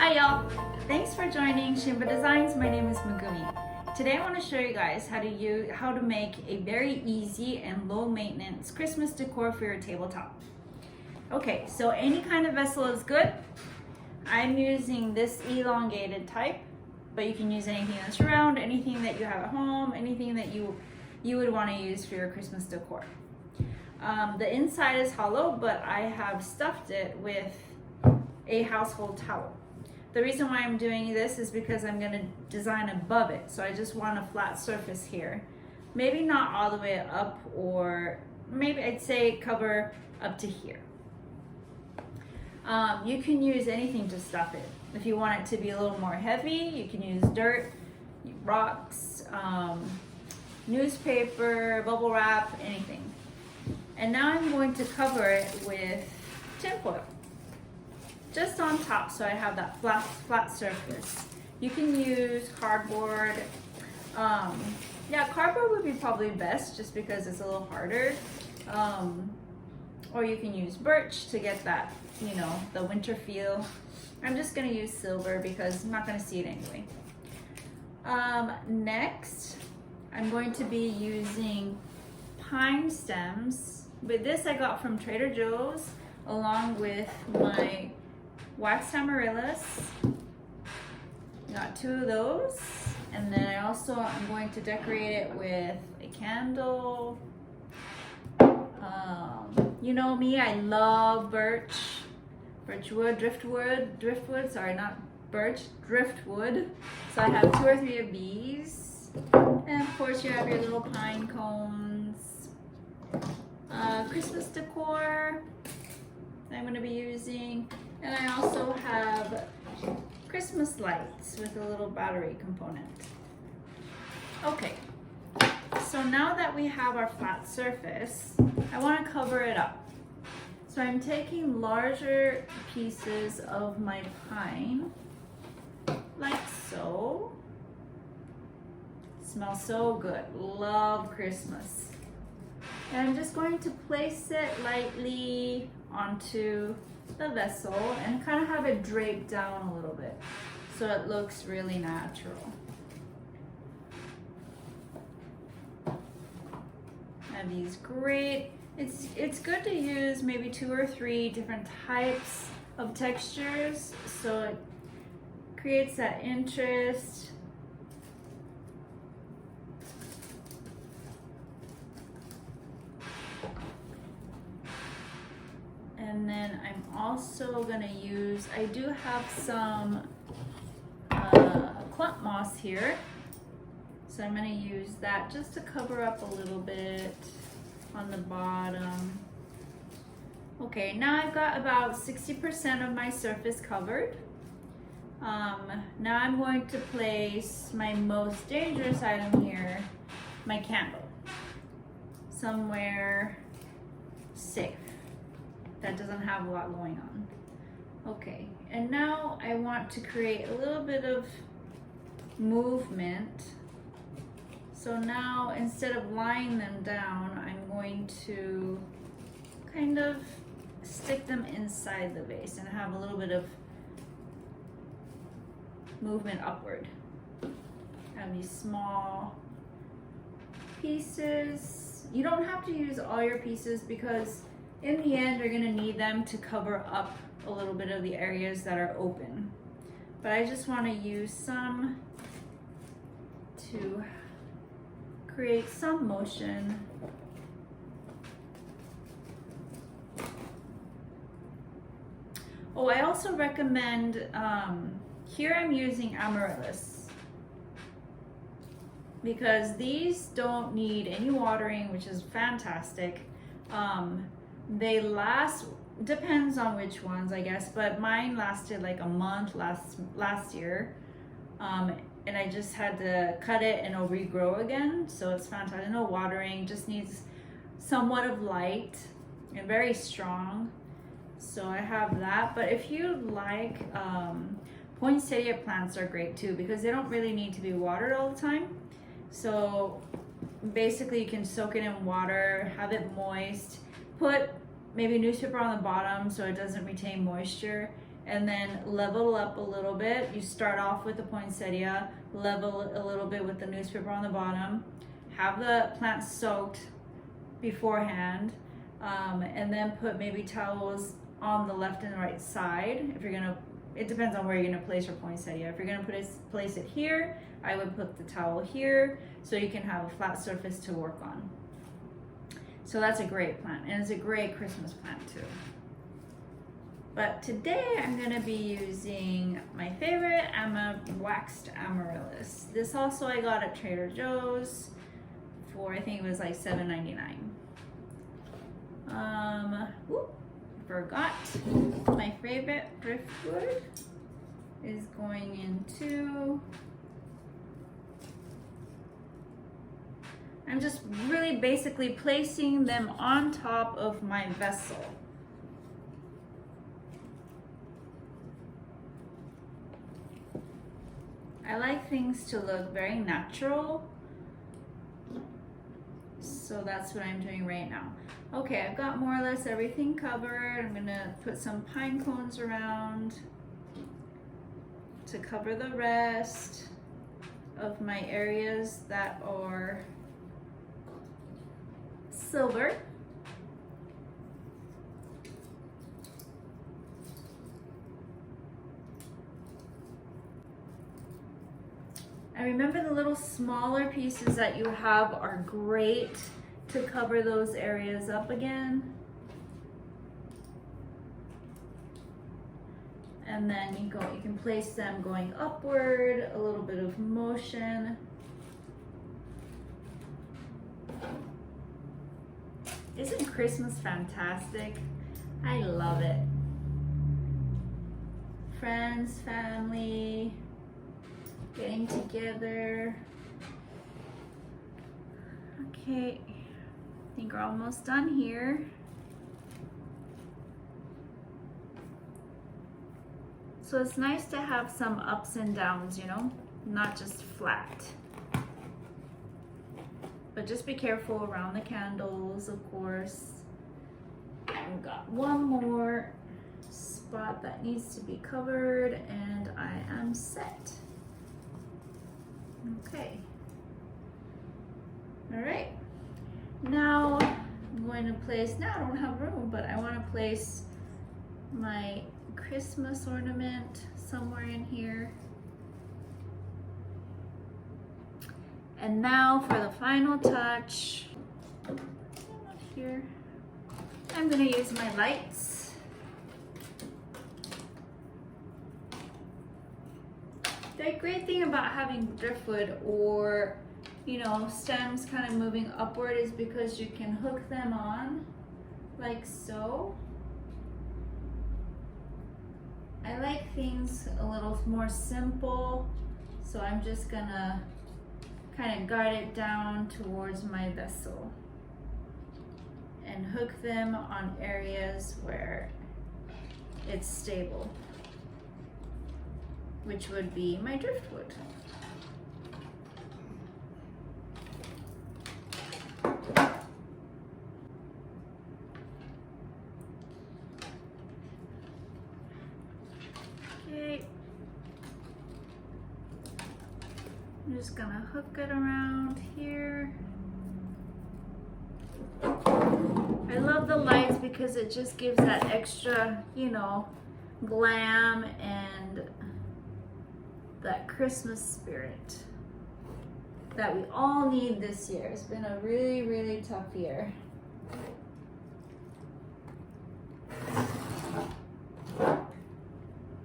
Hi y'all! Thanks for joining Shinba Designs. My name is Megumi. Today I want to show you guys how to make a very easy and low maintenance Christmas decor for your tabletop. Okay, so any kind of vessel is good. I'm using this elongated type, but you can use anything that's round, anything that you have at home, anything that you would want to use for your Christmas decor. The inside is hollow, but I have stuffed it with a household towel. The reason why I'm doing this is because I'm going to design above it. So I just want a flat surface here. Maybe not all the way up, or maybe I'd say cover up to here. You can use anything to stuff it. If you want it to be a little more heavy, you can use dirt, rocks, newspaper, bubble wrap, anything. And now I'm going to cover it with tinfoil. Just on top, so I have that flat surface. You can use cardboard. Yeah, cardboard would be probably best just because it's a little harder. Or you can use birch to get that, you know, the winter feel. I'm just gonna use silver because I'm not gonna see it anyway. Next, I'm going to be using pine stems. But this I got from Trader Joe's along with my wax amaryllis. Got 2 of those, and then I also am going to decorate it with a candle. You know me, I love birchwood, driftwood. Sorry, not birch, driftwood. So I have 2 or 3 of these, and of course you have your little pine cones. Christmas decor I'm going to be using. And I also have Christmas lights with a little battery component. Okay, so now that we have our flat surface, I want to cover it up. So I'm taking larger pieces of my pine, like so. Smells so good. Love Christmas. And I'm just going to place it lightly onto the vessel and kind of have it draped down a little bit so it looks really natural. And these great, it's good to use maybe 2 or 3 different types of textures so it creates that interest. And then I'm also gonna use, I do have some clump moss here. So I'm gonna use that just to cover up a little bit on the bottom. Okay, now I've got about 60% of my surface covered. Now I'm going to place my most dangerous item here, my candle, somewhere safe that doesn't have a lot going on. Okay, and now I want to create a little bit of movement. So now instead of lying them down, I'm going to kind of stick them inside the vase and have a little bit of movement upward. Have these small pieces. You don't have to use all your pieces because in the end, you're gonna need them to cover up a little bit of the areas that are open. But I just wanna use some to create some motion. Oh, I also recommend, here I'm using amaryllis because these don't need any watering, which is fantastic. They last, depends on which ones I guess, but mine lasted like a month last year. And I just had to cut it and it'll regrow again. So it's fantastic. No watering, just needs somewhat of light and very strong. So I have that. But if you like, poinsettia plants are great too because they don't really need to be watered all the time. So basically you can soak it in water, have it moist, put maybe newspaper on the bottom so it doesn't retain moisture, and then level up a little bit. You start off with the poinsettia, level a little bit with the newspaper on the bottom, have the plant soaked beforehand, and then put maybe towels on the left and right side. If you're gonna, it depends on where you're gonna place your poinsettia. If you're gonna place it here, I would put the towel here so you can have a flat surface to work on. So that's a great plant, and it's a great Christmas plant too. But today I'm gonna be using my favorite waxed amaryllis. This also I got at Trader Joe's for, I think it was like $7.99. Forgot my favorite driftwood is going into, I'm just really basically placing them on top of my vessel. I like things to look very natural, so that's what I'm doing right now. Okay, I've got more or less everything covered. I'm gonna put some pine cones around to cover the rest of my areas that are silver. And remember, the little smaller pieces that you have are great to cover those areas up again. And then you can place them going upward, a little bit of motion. Isn't Christmas fantastic? I love it. Friends, family, getting together. Okay, I think we're almost done here. So it's nice to have some ups and downs, you know, not just flat. But just be careful around the candles, of course. I've got one more spot that needs to be covered, and I am set. Okay. All right. Now I'm going to place, now I don't have room, but I want to place my Christmas ornament somewhere in here. And now for the final touch, here, I'm gonna use my lights. The great thing about having driftwood or, you know, stems kind of moving upward is because you can hook them on like so. I like things a little more simple, so I'm just gonna kind of guide it down towards my vessel and hook them on areas where it's stable, which would be my driftwood. Okay. I'm just gonna hook it around here. I love the lights because it just gives that extra, you know, glam and that Christmas spirit that we all need this year. It's been a really, really tough year.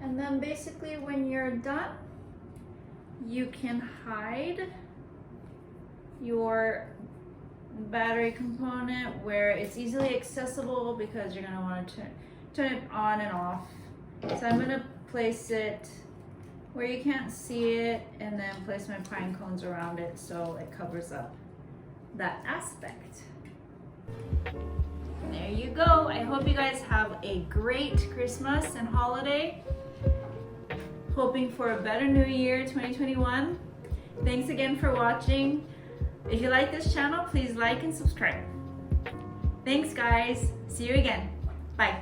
And then basically when you're done, you can hide your battery component where it's easily accessible, because you're going to want to turn it on and off. So I'm going to place it where you can't see it, and then place my pine cones around it so it covers up that aspect. There you go. I hope you guys have a great Christmas and holiday. Hoping for a better new year 2021. Thanks again for watching. If you like this channel, please like and subscribe. Thanks guys. See you again. Bye.